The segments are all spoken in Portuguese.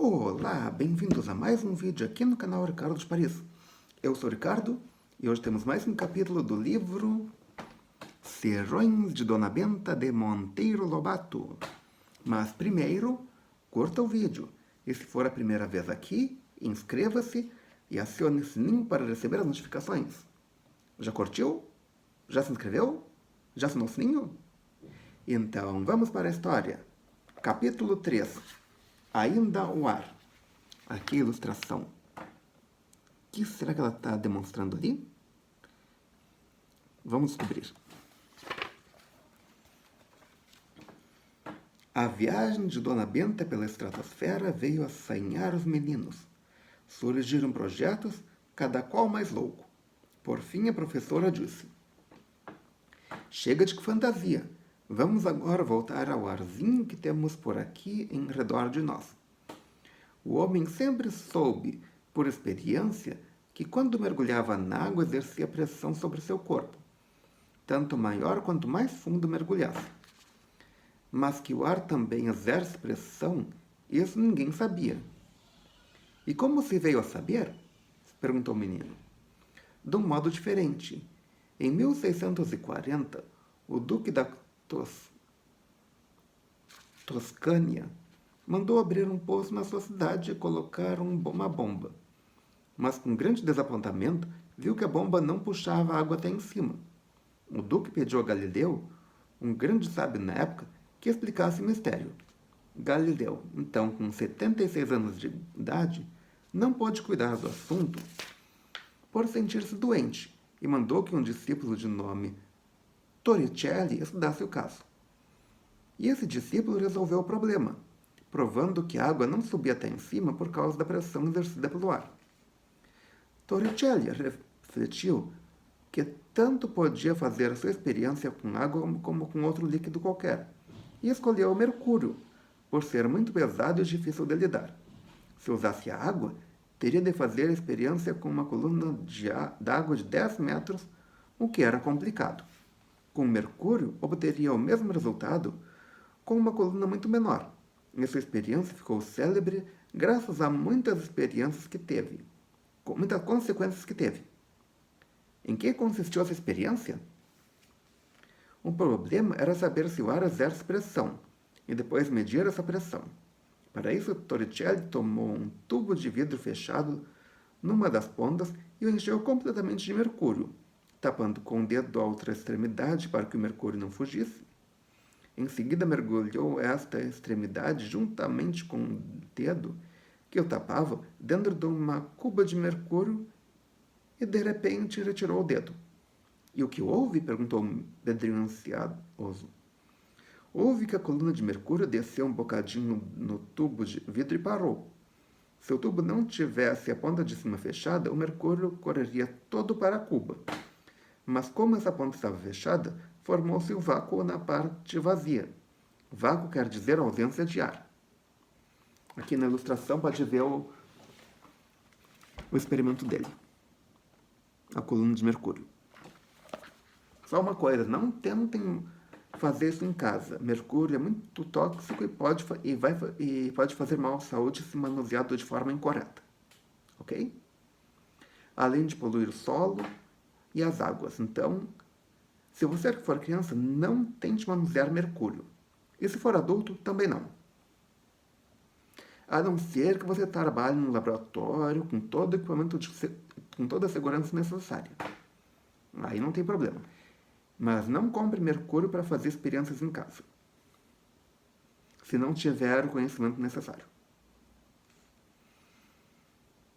Olá, bem-vindos a mais um vídeo aqui no canal Ricardo de Paris. Eu sou o Ricardo e hoje temos mais um capítulo do livro Serões de Dona Benta de Monteiro Lobato. Mas primeiro, curta o vídeo e se for a primeira vez aqui, inscreva-se e acione o sininho para receber as notificações. Já curtiu? Já se inscreveu? Já acionou o sininho? Então, vamos para a história. Capítulo 3. Ainda o ar. Aqui a ilustração. O que será que ela está demonstrando ali? Vamos descobrir. A viagem de Dona Benta pela estratosfera veio assanhar os meninos. Surgiram projetos, cada qual mais louco. Por fim, a professora disse: chega de fantasia. Vamos agora voltar ao arzinho que temos por aqui em redor de nós. O homem sempre soube, por experiência, que quando mergulhava na água exercia pressão sobre seu corpo, tanto maior quanto mais fundo mergulhasse. Mas que o ar também exerce pressão, isso ninguém sabia. E como se veio a saber? Perguntou o menino. De um modo diferente. Em 1640, o duque da Toscânia mandou abrir um poço na sua cidade e colocar uma bomba. Mas com grande desapontamento, viu que a bomba não puxava a água até em cima. O duque pediu a Galileu, um grande sábio na época, que explicasse o mistério. Galileu, então com 76 anos de idade, não pôde cuidar do assunto por sentir-se doente e mandou que um discípulo de nome Torricelli estudasse o caso. E esse discípulo resolveu o problema, provando que a água não subia até em cima por causa da pressão exercida pelo ar. Torricelli refletiu que tanto podia fazer a sua experiência com água como com outro líquido qualquer, e escolheu o mercúrio, por ser muito pesado e difícil de lidar. Se usasse a água, teria de fazer a experiência com uma coluna d'água de 10 metros, o que era complicado. Com mercúrio, obteria o mesmo resultado com uma coluna muito menor. E sua experiência ficou célebre graças a muitas experiências que teve, com muitas consequências que teve. Em que consistiu essa experiência? O problema era saber se o ar exerce pressão, e depois medir essa pressão. Para isso, Torricelli tomou um tubo de vidro fechado numa das pontas e o encheu completamente de mercúrio, tapando com o dedo a outra extremidade para que o mercúrio não fugisse. Em seguida, mergulhou esta extremidade juntamente com o dedo que o tapava dentro de uma cuba de mercúrio e, de repente, retirou o dedo. E o que houve? Perguntou o Pedrinho ansioso. Houve que a coluna de mercúrio desceu um bocadinho no tubo de vidro e parou. Se o tubo não tivesse a ponta de cima fechada, o mercúrio correria todo para a cuba. Mas como essa ponta estava fechada, formou-se o vácuo na parte vazia. Vácuo quer dizer ausência de ar. Aqui na ilustração pode ver o experimento dele. A coluna de mercúrio. Só uma coisa, não tentem fazer isso em casa. Mercúrio é muito tóxico e pode fazer mal à saúde se manuseado de forma incorreta. Ok? Além de poluir o solo e as águas. Então, se você for criança, não tente manusear mercúrio. E se for adulto, também não. A não ser que você trabalhe num laboratório com todo o equipamento, com toda a segurança necessária. Aí não tem problema. Mas não compre mercúrio para fazer experiências em casa, se não tiver o conhecimento necessário.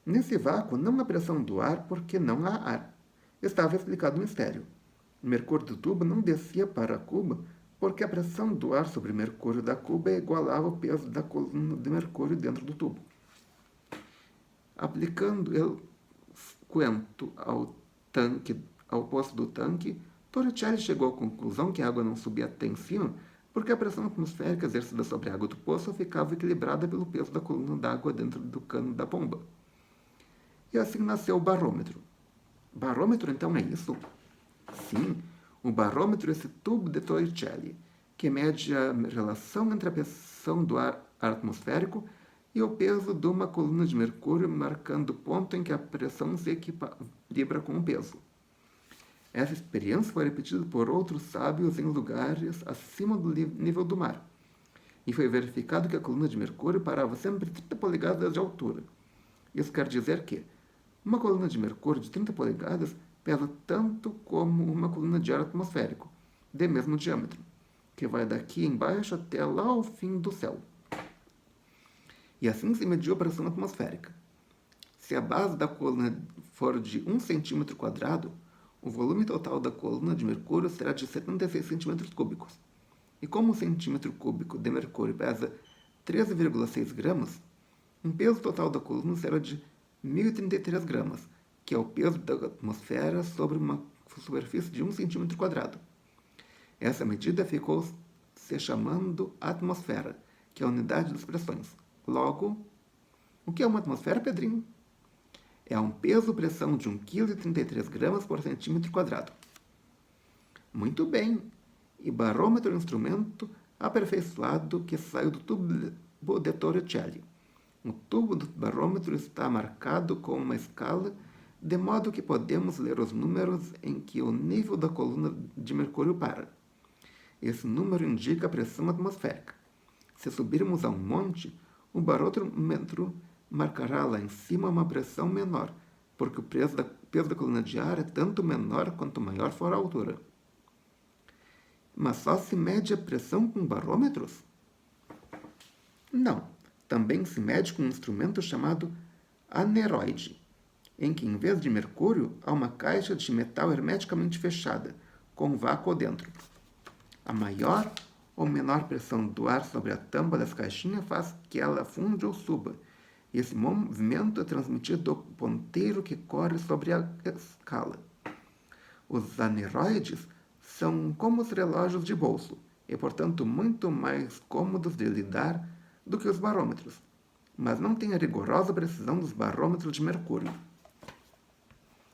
Nesse vácuo não há pressão do ar porque não há ar. Estava explicado o mistério. O mercúrio do tubo não descia para a cuba porque a pressão do ar sobre o mercúrio da cuba igualava o peso da coluna de mercúrio dentro do tubo. Aplicando el cuento ao poço do tanque, Torricelli chegou à conclusão que a água não subia até em cima porque a pressão atmosférica exercida sobre a água do poço ficava equilibrada pelo peso da coluna d'água dentro do cano da bomba. E assim nasceu o barômetro. Barômetro, então, é isso? Sim, o barômetro é esse tubo de Torricelli, que mede a relação entre a pressão do ar atmosférico e o peso de uma coluna de mercúrio, marcando o ponto em que a pressão se equilibra com o peso. Essa experiência foi repetida por outros sábios em lugares acima do nível do mar, e foi verificado que a coluna de mercúrio parava sempre 30 polegadas de altura. Isso quer dizer que uma coluna de mercúrio de 30 polegadas pesa tanto como uma coluna de ar atmosférico, de mesmo diâmetro, que vai daqui embaixo até lá ao fim do céu. E assim se mediu a pressão atmosférica. Se a base da coluna for de 1 centímetro quadrado, o volume total da coluna de mercúrio será de 76 centímetros cúbicos. E como um centímetro cúbico de mercúrio pesa 13,6 gramas, um peso total da coluna será de 1.033 gramas, que é o peso da atmosfera sobre uma superfície de 1 centímetro quadrado. Essa medida ficou se chamando atmosfera, que é a unidade das pressões. Logo, o que é uma atmosfera, Pedrinho? É um peso-pressão de 1,33 kg por centímetro quadrado. Muito bem! E barômetro é um instrumento aperfeiçoado que saiu do tubo de Torricelli. O tubo do barômetro está marcado com uma escala, de modo que podemos ler os números em que o nível da coluna de mercúrio para. Esse número indica a pressão atmosférica. Se subirmos a um monte, o barômetro marcará lá em cima uma pressão menor, porque o peso da coluna de ar é tanto menor quanto maior for a altura. Mas só se mede a pressão com barômetros? Não. Também se mede com um instrumento chamado aneroide, em que, em vez de mercúrio, há uma caixa de metal hermeticamente fechada, com vácuo dentro. A maior ou menor pressão do ar sobre a tampa dessa caixinha faz que ela afunde ou suba, e esse movimento é transmitido ao ponteiro que corre sobre a escala. Os aneroides são como os relógios de bolso, e portanto muito mais cômodos de lidar do que os barômetros, mas não têm a rigorosa precisão dos barômetros de mercúrio.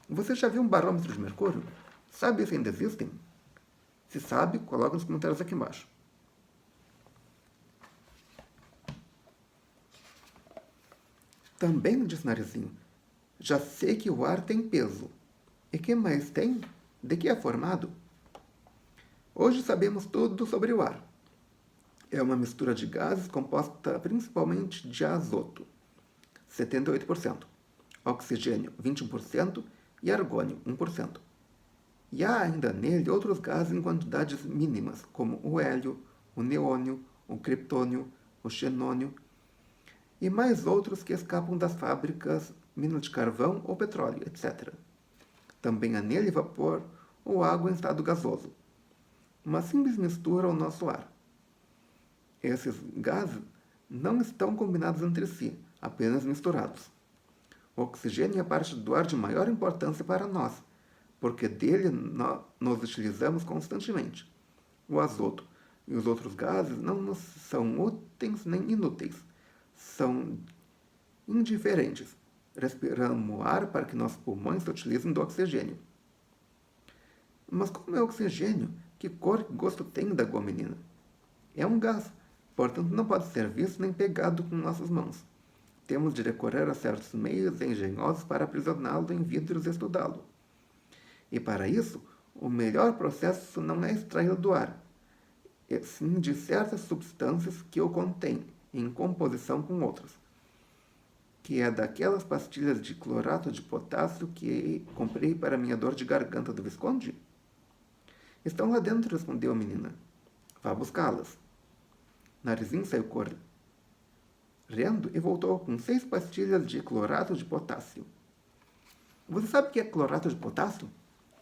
Você já viu um barômetro de mercúrio? Sabe se ainda existem? Se sabe, coloque nos comentários aqui embaixo. Também disse Narizinho, já sei que o ar tem peso. E que mais tem? De que é formado? Hoje sabemos tudo sobre o ar. É uma mistura de gases composta principalmente de azoto, 78%, oxigênio, 21% e argônio, 1%. E há ainda nele outros gases em quantidades mínimas, como o hélio, o neônio, o criptônio, o xenônio, e mais outros que escapam das fábricas, minas de carvão ou petróleo, etc. Também há nele vapor ou água em estado gasoso. Uma simples mistura ao nosso ar. Esses gases não estão combinados entre si, apenas misturados. O oxigênio é a parte do ar de maior importância para nós, porque dele nos utilizamos constantemente. O azoto e os outros gases não nos são úteis nem inúteis, são indiferentes. Respiramos ar para que nossos pulmões se utilizem do oxigênio. Mas como é o oxigênio? Que cor e gosto tem da guaninina? É um gás, portanto não pode ser visto nem pegado com nossas mãos. Temos de recorrer a certos meios engenhosos para aprisioná-lo em vidros e estudá-lo. E para isso, o melhor processo não é extraí-lo do ar, e sim de certas substâncias que o contêm, em composição com outras, que é daquelas pastilhas de clorato de potássio que comprei para minha dor de garganta do Visconde? Estão lá dentro, respondeu a menina. Vá buscá-las. Narizinho saiu correndo e voltou com 6 pastilhas de clorato de potássio. Você sabe o que é clorato de potássio?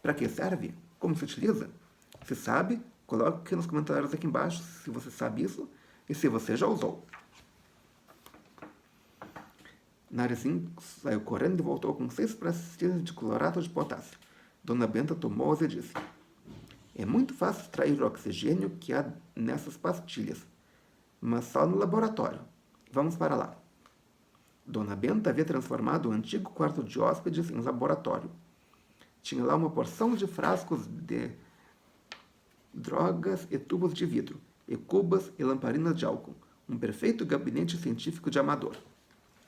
Para que serve? Como se utiliza? Se sabe, coloque nos comentários aqui embaixo se você sabe isso e se você já usou. Narizinho saiu correndo e voltou com 6 pastilhas de clorato de potássio. Dona Benta tomou-as e disse: é muito fácil extrair o oxigênio que há nessas pastilhas, mas só no laboratório. Vamos para lá. Dona Benta havia transformado o antigo quarto de hóspedes em laboratório. Tinha lá uma porção de frascos de drogas e tubos de vidro, e cubas e lamparinas de álcool, Um perfeito gabinete científico de amador.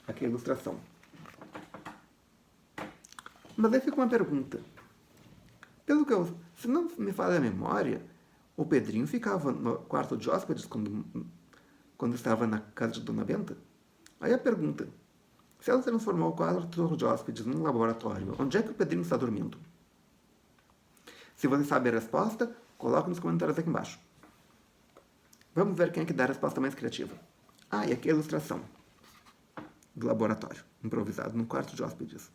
Aqui é a ilustração. Mas aí fica uma pergunta. Se não me falha a memória, o Pedrinho ficava no quarto de hóspedes quando estava na casa de Dona Benta? Aí a pergunta, se ela transformou o quarto de hóspedes num laboratório, onde é que o Pedrinho está dormindo? Se você sabe a resposta, coloque nos comentários aqui embaixo. Vamos ver quem é que dá a resposta mais criativa. E aqui é a ilustração do laboratório, improvisado no quarto de hóspedes.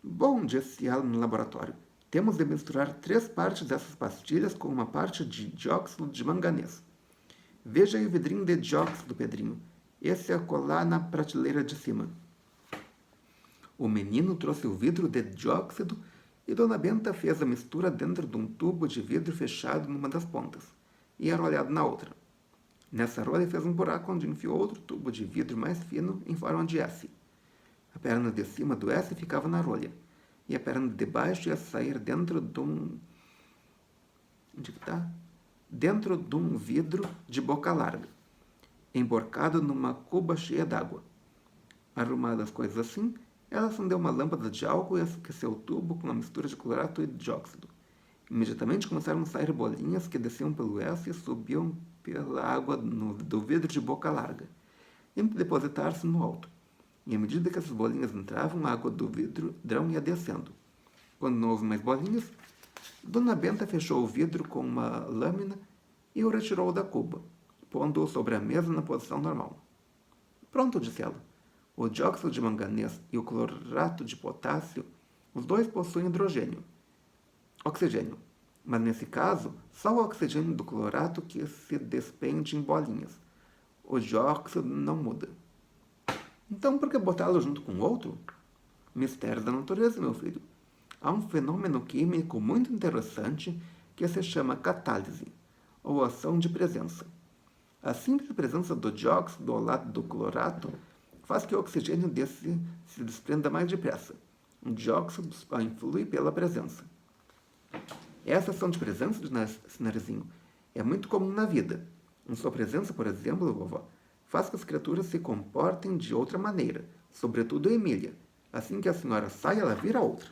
Bom, disse ela no laboratório. Temos de misturar 3 partes dessas pastilhas com uma parte de dióxido de manganês. Veja aí o vidrinho de dióxido, Pedrinho. Esse é colar na prateleira de cima. O menino trouxe o vidro de dióxido e Dona Benta fez a mistura dentro de um tubo de vidro fechado numa das pontas e arrolhado na outra. Nessa rolha fez um buraco onde enfiou outro tubo de vidro mais fino em forma de S. A perna de cima do S ficava na rolha e a perna de baixo ia sair dentro de um... Onde está? Dentro de um vidro de boca larga, emborcado numa cuba cheia d'água. Arrumadas as coisas assim, ela acendeu uma lâmpada de álcool e aqueceu o tubo com uma mistura de clorato e dióxido. Imediatamente começaram a sair bolinhas que desciam pelo S e subiam pela água do vidro de boca larga, indo depositar-se no alto. E à medida que essas bolinhas entravam, a água do vidrão ia descendo. Quando não houve mais bolinhas, Dona Benta fechou o vidro com uma lâmina e o retirou da cuba, pondo-o sobre a mesa na posição normal. Pronto, disse ela. O dióxido de manganês e o clorato de potássio, os dois possuem oxigênio. Mas nesse caso, só o oxigênio do clorato que se despende em bolinhas. O dióxido não muda. Então, por que botá-lo junto com outro? Mistério da natureza, meu filho. Há um fenômeno químico muito interessante que se chama catálise, ou ação de presença. A simples presença do dióxido ao lado do clorato faz que o oxigênio desse se desprenda mais depressa. O dióxido influi pela presença. Essa ação de presença, Narizinho, é muito comum na vida. Em sua presença, por exemplo, vovó, faz que as criaturas se comportem de outra maneira, sobretudo a Emília. Assim que a senhora sai, ela vira outra.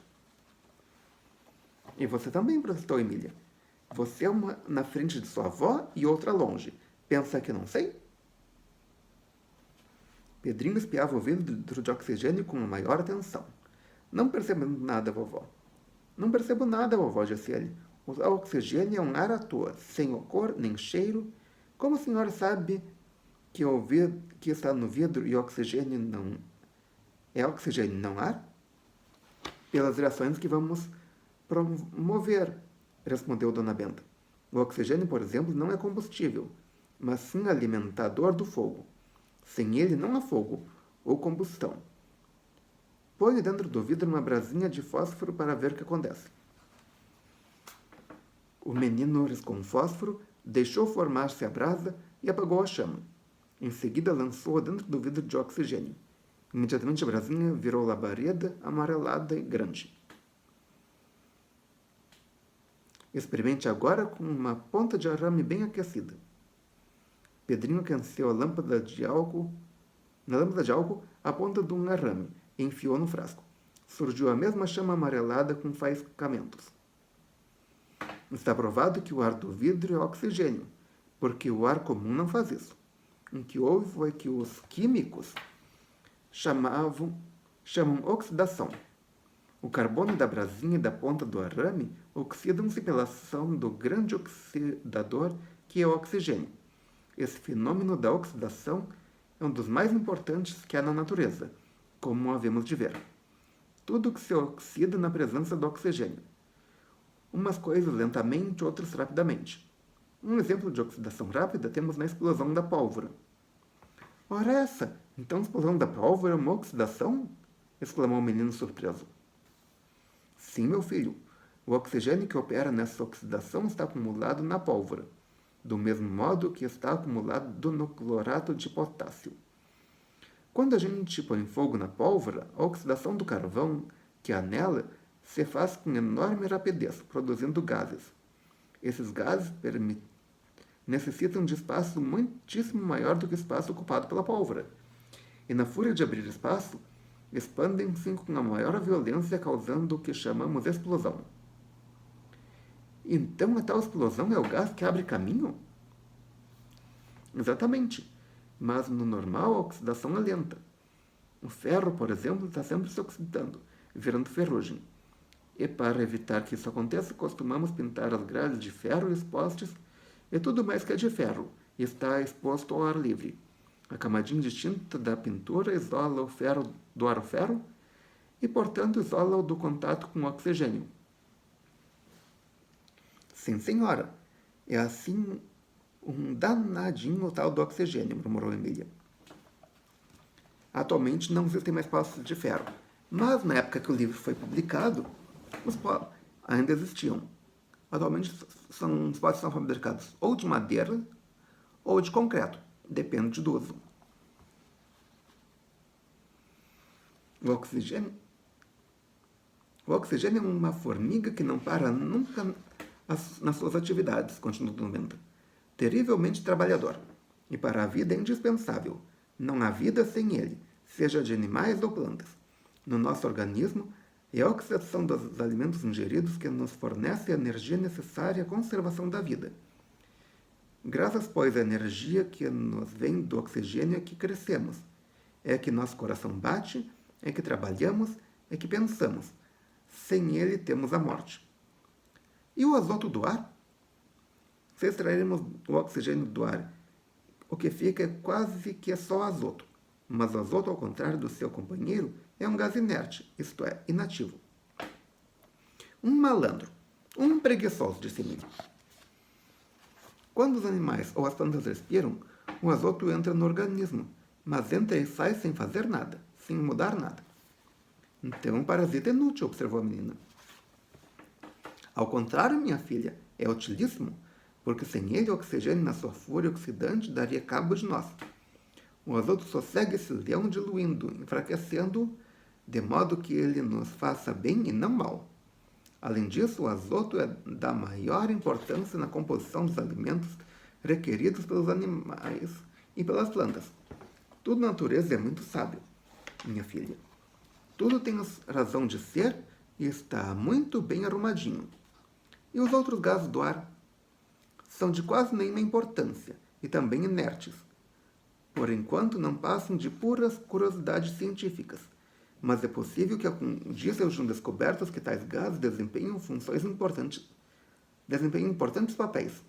E você também, protestou Emília. Você é uma na frente de sua avó e outra longe. Pensa que não sei? Pedrinho espiava o vidro de oxigênio com a maior atenção. Não percebo nada, vovó. Não percebo nada, vovó, disse ele. O oxigênio é um ar à toa, sem cor nem cheiro. Como a senhora sabe que está no vidro e oxigênio não... É oxigênio, não ar? Pelas reações que vamos promover, respondeu Dona Benta. O oxigênio, por exemplo, não é combustível, mas sim alimentador do fogo. Sem ele não há fogo ou combustão. Põe dentro do vidro uma brasinha de fósforo para ver o que acontece. O menino riscou um fósforo, deixou formar-se a brasa e apagou a chama. Em seguida lançou-a dentro do vidro de oxigênio. Imediatamente a brasinha virou labareda, amarelada e grande. Experimente agora com uma ponta de arame bem aquecida. Pedrinho aqueceu a lâmpada de álcool, na lâmpada de álcool a ponta de um arame e enfiou no frasco. Surgiu a mesma chama amarelada com faiscamentos. Está provado que o ar do vidro é oxigênio, porque o ar comum não faz isso. O que houve foi que os químicos chamam oxidação. O carbono da brasinha e da ponta do arame oxidam-se pela ação do grande oxidador que é o oxigênio. Esse fenômeno da oxidação é um dos mais importantes que há na natureza, como havemos de ver. Tudo que se oxida na presença do oxigênio. Umas coisas lentamente, outras rapidamente. Um exemplo de oxidação rápida temos na explosão da pólvora. Ora essa! Então a explosão da pólvora é uma oxidação? Exclamou o menino surpreso. Sim, meu filho. O oxigênio que opera nessa oxidação está acumulado na pólvora, do mesmo modo que está acumulado no clorato de potássio. Quando a gente põe fogo na pólvora, a oxidação do carvão que há nela se faz com enorme rapidez, produzindo gases. Esses gases necessitam de espaço muitíssimo maior do que o espaço ocupado pela pólvora. E na fúria de abrir espaço, expandem-se com a maior violência, causando o que chamamos explosão. Então, a tal explosão é o gás que abre caminho? Exatamente. Mas no normal, a oxidação é lenta. O ferro, por exemplo, está sempre se oxidando, virando ferrugem. E para evitar que isso aconteça, costumamos pintar as grades de ferro e os postes e tudo mais que é de ferro e está exposto ao ar livre. A camadinha de tinta da pintura isola o ferro do ar-ferro e, portanto, isola-o do contato com o oxigênio. Sim, senhora. É assim um danadinho o tal do oxigênio, murmurou Emília. Atualmente não existem mais postes de ferro, mas na época que o livro foi publicado, os postes ainda existiam. Atualmente os postes são fabricados ou de madeira ou de concreto, depende do uso. O oxigênio é uma formiga que não para nunca nas suas atividades, continuou Numenta. Terrivelmente trabalhador. E para a vida é indispensável. Não há vida sem ele, seja de animais ou plantas. No nosso organismo, é a oxidação dos alimentos ingeridos que nos fornece a energia necessária à conservação da vida. Graças, pois, à energia que nos vem do oxigênio é que crescemos. É que nosso coração bate, é que trabalhamos, é que pensamos. Sem ele temos a morte. E o azoto do ar? Se extrairmos o oxigênio do ar, o que fica é quase que só azoto. Mas o azoto, ao contrário do seu companheiro, é um gás inerte, isto é, inativo. Um malandro, um preguiçoso, disse Emília. Quando os animais ou as plantas respiram, o azoto entra no organismo, mas entra e sai sem fazer nada, sem mudar nada. Então, um parasita é inútil, observou a menina. Ao contrário, minha filha, é utilíssimo, porque sem ele o oxigênio na sua fúria oxidante daria cabo de nós. O azoto sossegue esse leão diluindo, enfraquecendo-o, de modo que ele nos faça bem e não mal. Além disso, o azoto é da maior importância na composição dos alimentos requeridos pelos animais e pelas plantas. Tudo na natureza é muito sábio, minha filha. Tudo tem razão de ser e está muito bem arrumadinho. E os outros gases do ar são de quase nenhuma importância e também inertes. Por enquanto, não passam de puras curiosidades científicas, mas é possível que algum dia sejam descobertos que tais gases desempenham importantes papéis.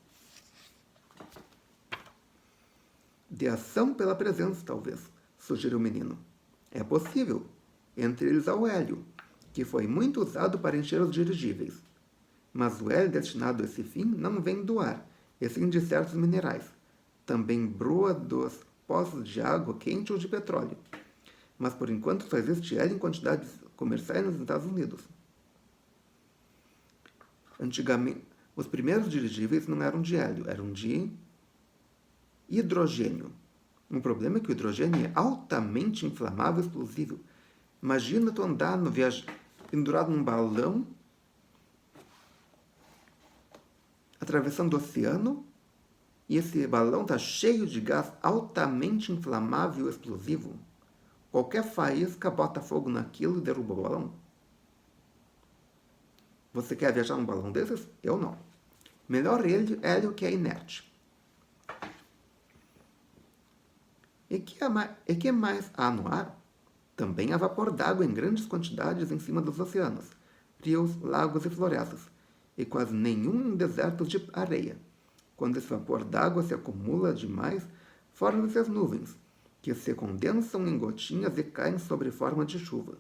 De ação pela presença, talvez, sugeriu o menino. É possível. Entre eles há o hélio, que foi muito usado para encher os dirigíveis. Mas o hélio destinado a esse fim não vem do ar, e sim de certos minerais. Também broa dos poços de água quente ou de petróleo. Mas por enquanto só existe hélio em quantidades comerciais nos Estados Unidos. Antigamente, os primeiros dirigíveis não eram de hélio, eram de hidrogênio. O problema é que o hidrogênio é altamente inflamável e explosivo. Imagina tu andar pendurado num balão, atravessando o oceano, e esse balão está cheio de gás altamente inflamável e explosivo. Qualquer faísca bota fogo naquilo e derruba o balão. Você quer viajar num balão desses? Eu não. Melhor hélio que é inerte. E que mais há no ar? Também há vapor d'água em grandes quantidades em cima dos oceanos, rios, lagos e florestas, e quase nenhum em desertos de areia. Quando esse vapor d'água se acumula demais, formam-se as nuvens, que se condensam em gotinhas e caem sob forma de chuva.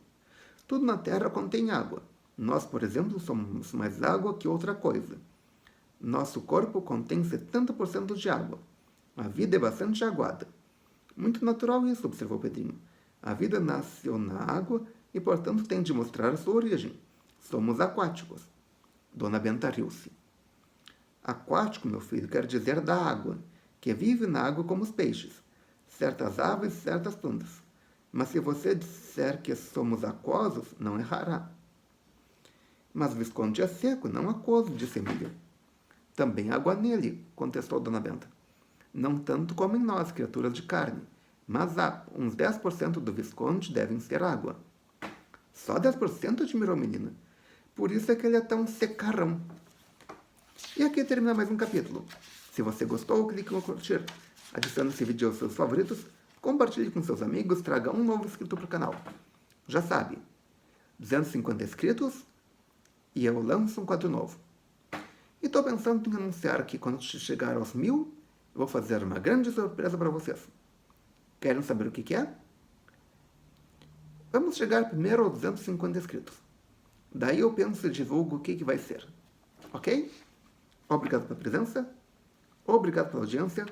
Tudo na Terra contém água. Nós, por exemplo, somos mais água que outra coisa. Nosso corpo contém 70% de água. A vida é bastante aguada. Muito natural isso, observou Pedrinho. A vida nasceu na água e, portanto, tem de mostrar a sua origem. Somos aquáticos. Dona Benta riu-se. Aquático, meu filho, quer dizer da água, que vive na água como os peixes, certas aves e certas plantas. Mas se você disser que somos aquosos, não errará. Mas Visconde é seco, não aquoso, disse Emília. Também há água nele, contestou Dona Benta. Não tanto como em nós, criaturas de carne, mas há uns 10% do Visconde devem ser água. Só 10%? Admirou a menina. Por isso é que ele é tão secarrão. E aqui termina mais um capítulo. Se você gostou, clique no curtir. Adicione esse vídeo aos seus favoritos, compartilhe com seus amigos, traga um novo inscrito para o canal. Já sabe, 250 inscritos e eu lanço um quadro novo. E estou pensando em anunciar que quando chegar aos 1000, eu vou fazer uma grande surpresa para vocês. Querem saber o que é? Vamos chegar primeiro aos 250 inscritos. Daí eu penso e divulgo o que vai ser. Ok? Obrigado pela presença. Obrigado pela audiência.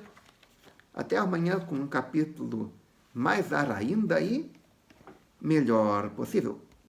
Até amanhã com um capítulo mais ar ainda e melhor possível.